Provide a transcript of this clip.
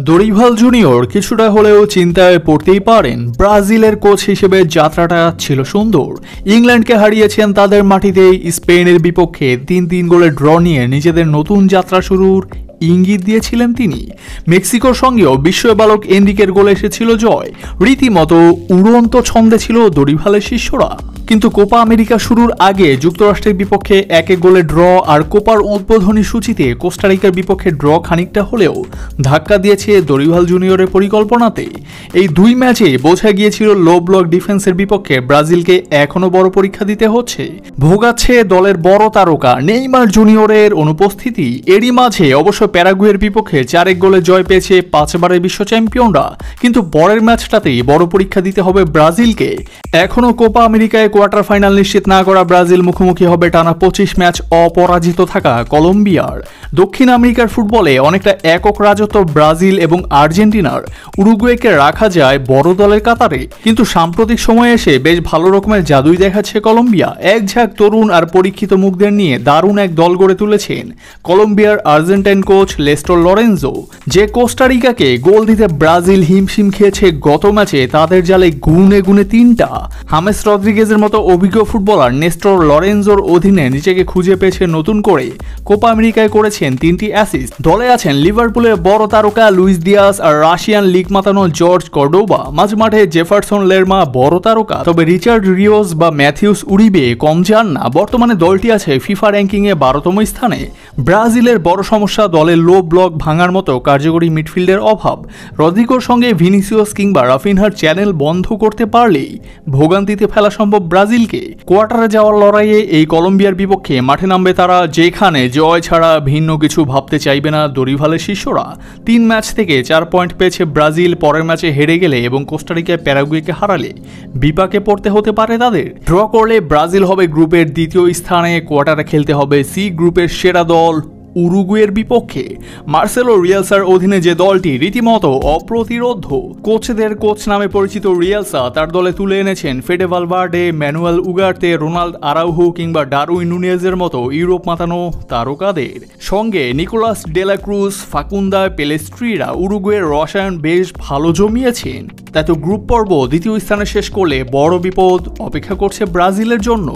Dorival junior কিছুটা হলেও চিন্তায় পড়তেই পারেন। ব্রাজিলের কোচ হিসেবে যাত্রাটা ছিল সুন্দর। ইংল্যান্ডকে হারিয়েছেন তাদের মাটিতেই, স্পেনের বিপক্ষে 3-3 গোলের ড্র নিয়ে নিজেদের নতুন যাত্রা শুরুর ইঙ্গিত দিয়েছিলেন তিনি। মেক্সিকোর সঙ্গেও বিশ্ববালক এনরিকের গোলে এসেছিল জয়। রীতিমতো উড়ন্ত ছন্দে ছিল দরিভালের শিষ্যরা। কিন্তু কোপা আমেরিকা শুরুর আগে যুক্তরাষ্ট্রের বিপক্ষে 1-1 গোলে ড্র আর কোপার উদ্বোধনী সূচিতে কোস্টারিকার বিপক্ষে ড্র খানিকটা হলেও ধাক্কা দিয়েছে দরিভাল জুনিয়রের পরিকল্পনাতে। এই দুই ম্যাচে বোঝা গিয়েছিল লো ব্লক ডিফেন্সের বিপক্ষে ব্রাজিলকে এখনো বড় পরীক্ষা দিতে হচ্ছে। ভোগাচ্ছে দলের বড় তারকা নেইমার জুনিয়রের অনুপস্থিতি। এরই মাঝে অবশ্য প্যারাগুয়ের বিপক্ষে 4-1 গোলে জয় পেয়েছে 5 বারের বিশ্ব চ্যাম্পিয়নরা। কিন্তু পরের ম্যাচটাতেই বড় পরীক্ষা দিতে হবে ব্রাজিলকে। এখনো কোপা আমেরিকায় কোয়ার্টার ফাইনাল নিশ্চিত না করা ব্রাজিল মুখোমুখি হবে টানা 25 ম্যাচ অপরাজিত থাকা কলম্বিয়ার। দক্ষিণ আমেরিকার ফুটবলে অনেকটা একক রাজত্ব ব্রাজিল এবং আর্জেন্টিনার। উরুগুয়েকে রাখা যায় বড় দলের কাতারে, কিন্তু সাম্প্রতিক সময়ে এসে বেশ ভালো রকমের জাদুই দেখাচ্ছে কলম্বিয়া। এক ঝাঁক তরুণ আর পরীক্ষিত মুখদের নিয়ে দারুণ এক দল গড়ে তুলেছেন কলম্বিয়ার আর্জেন্টাইন কোচ লেস্টর লরেনজো। যে কোস্টারিকাকে গোল দিতে ব্রাজিল হিমশিম খেয়েছে গত ম্যাচে, তাদের জালে গুনে গুনে 3টা। হামেস রদ্রিগেজের মতো অভিজ্ঞ ফুটবলার নেস্টর লরেনজোর অধীনে নিজেকে খুঁজে পেয়েছে নতুন করে। কোপা আমেরিকায় করেছেন 3টি অ্যাসিস্ট। দলে আছেন লিভারপুলের বড় তারকা লুইস দিয়াস আর রাশিয়ান লিগ মাতানো জর্জ কর্ডোবা। মাঝমাঠে জেফারসন লেরমা বড় তারকা, তবে রিচার্ড রিওস বা ম্যাথিউস উরিবে কম যান না। বর্তমানে দলটি আছে ফিফা র্যাঙ্কিংয়ে 12তম স্থানে। ব্রাজিলের বড় সমস্যা দলের লো ব্লক ভাঙার মতো কার্যকরী মিডফিল্ডের অভাব। রদ্রিগোর সঙ্গে ভিনিসিয়াস কিংবা রাফিনহার চ্যানেল বন্ধ করতে পারলেই ভোগান্তিতে ফেলা সম্ভব ব্রাজিলকে। কোয়ার্টারে যাওয়ার লড়াইয়ে এই কলম্বিয়ার বিপক্ষে মাঠে নামবে তারা, যেখানে জয় ছাড়া ভিন্ন কিছু ভাবতে চাইবে না দরিভালের শিষ্যরা। 3 ম্যাচ থেকে 4 পয়েন্ট পেয়েছে ব্রাজিল। পরের ম্যাচে হেরে গেলে এবং কোস্টারিকায় প্যারাগুয়েকে হারালে বিপাকে পড়তে হতে পারে তাদের। ড্র করলে ব্রাজিল হবে গ্রুপের 2য় স্থানে। কোয়ার্টারে খেলতে হবে সি গ্রুপের সেরা দল উরুগুয়ের বিপক্ষে। মার্সেলো রিয়ালসার অধীনে যে দলটি রীতিমতো অপ্রতিরোধ্য। কোচদের কোচ নামে পরিচিত রিয়ালসা তার দলে তুলে এনেছেন ফেডে ভালভার্ডে, ম্যানুয়েল উগার্তে, রোনাল্ড আরাউহো কিংবা ডারউইন নুনেজের মতো ইউরোপ মাতানো তারকাদের সঙ্গে নিকোলাস ডেলা ক্রুজ, ফাকুন্দা পেলেস্ট্রিরা। উরুগুয়ের রসায়ন বেশ ভালো জমিয়েছেন। তাই তো গ্রুপ পর্ব 2য় স্থানে শেষ করলে বড় বিপদ অপেক্ষা করছে ব্রাজিলের জন্য।